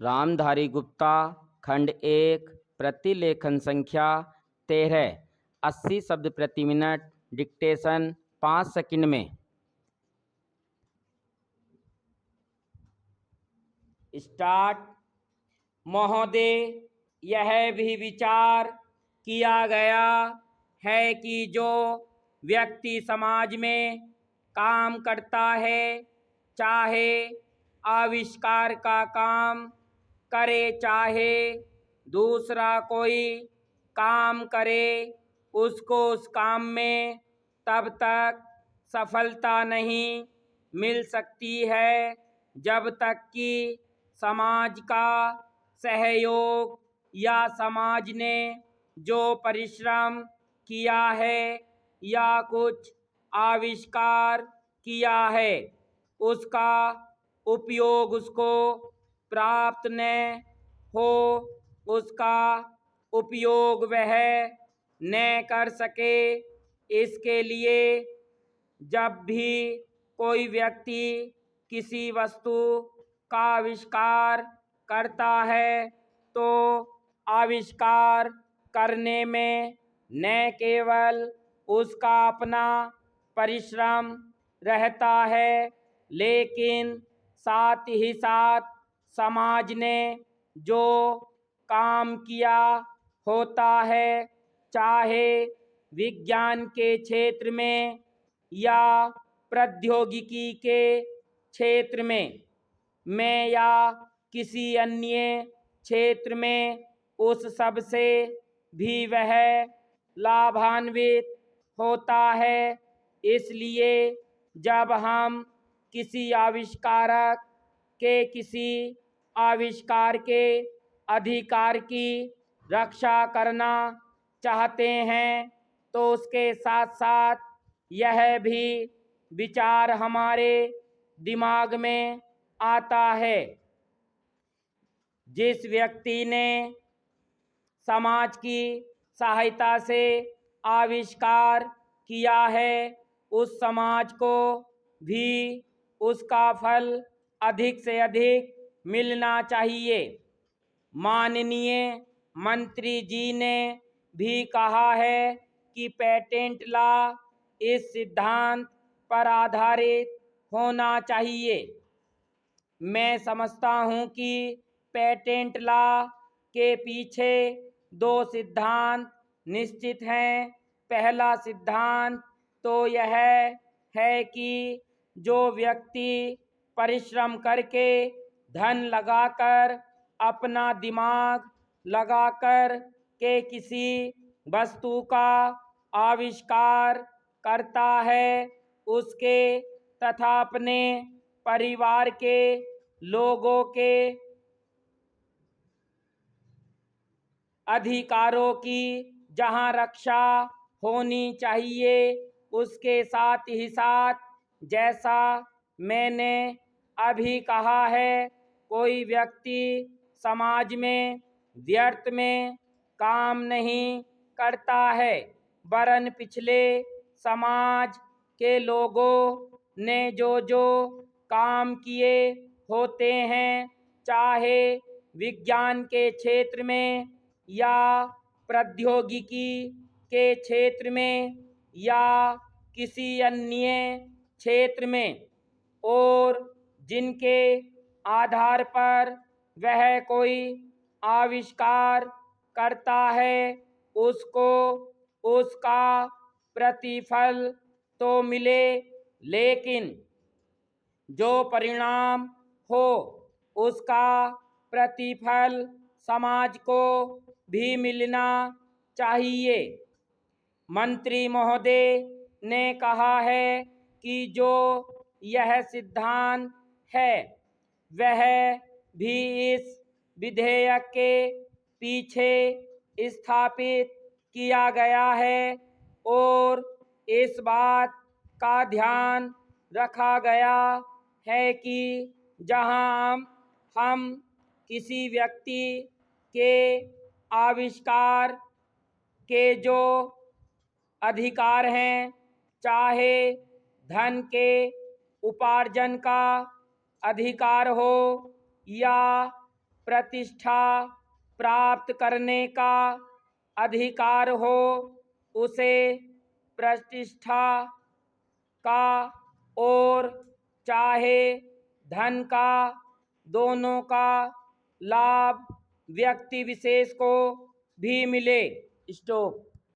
रामधारी गुप्ता, खंड 1, प्रतिलेखन संख्या 13, 80 शब्द प्रति मिनट, डिक्टेशन 5 सेकंड में। स्टार्ट। महोदय, यह भी विचार किया गया है कि जो व्यक्ति समाज में काम करता है, चाहे आविष्कार का काम करे चाहे दूसरा कोई काम करे, उसको उस काम में तब तक सफलता नहीं मिल सकती है जब तक कि समाज का सहयोग या समाज ने जो परिश्रम किया है या कुछ आविष्कार किया है उसका उपयोग उसको प्राप्त न हो, उसका उपयोग वह न कर सके। इसके लिए जब भी कोई व्यक्ति किसी वस्तु का आविष्कार करता है तो आविष्कार करने में न केवल उसका अपना परिश्रम रहता है, लेकिन साथ ही साथ समाज ने जो काम किया होता है, चाहे विज्ञान के क्षेत्र में या प्रौद्योगिकी के क्षेत्र में या किसी अन्य क्षेत्र में, उस सब से भी वह लाभान्वित होता है। इसलिए जब हम किसी आविष्कारक के किसी आविष्कार के अधिकार की रक्षा करना चाहते हैं तो उसके साथ साथ यह भी विचार हमारे दिमाग में आता है, जिस व्यक्ति ने समाज की सहायता से आविष्कार किया है उस समाज को भी उसका फल अधिक से अधिक मिलना चाहिए। माननीय मंत्री जी ने भी कहा है कि पेटेंट लॉ इस सिद्धांत पर आधारित होना चाहिए। मैं समझता हूं कि पेटेंट लॉ के पीछे दो सिद्धांत निश्चित हैं। पहला सिद्धांत तो यह है कि जो व्यक्ति परिश्रम करके धन लगाकर अपना दिमाग लगाकर के किसी वस्तु का आविष्कार करता है, उसके तथा अपने परिवार के लोगों के अधिकारों की जहां रक्षा होनी चाहिए, उसके साथ ही साथ जैसा मैंने अभी कहा है, कोई व्यक्ति समाज में व्यर्थ में काम नहीं करता है, वरन पिछले समाज के लोगों ने जो जो काम किए होते हैं, चाहे विज्ञान के क्षेत्र में या प्रौद्योगिकी के क्षेत्र में या किसी अन्य क्षेत्र में, और जिनके आधार पर वह कोई आविष्कार करता है, उसको उसका प्रतिफल तो मिले, लेकिन जो परिणाम हो उसका प्रतिफल समाज को भी मिलना चाहिए। मंत्री महोदय ने कहा है कि जो यह सिद्धांत है वह भी इस विधेयक के पीछे स्थापित किया गया है और इस बात का ध्यान रखा गया है कि जहां हम किसी व्यक्ति के आविष्कार के जो अधिकार हैं, चाहे धन के उपार्जन का अधिकार हो या प्रतिष्ठा प्राप्त करने का अधिकार हो, उसे प्रतिष्ठा का और चाहे धन का, दोनों का लाभ व्यक्ति विशेष को भी मिले। स्टॉप।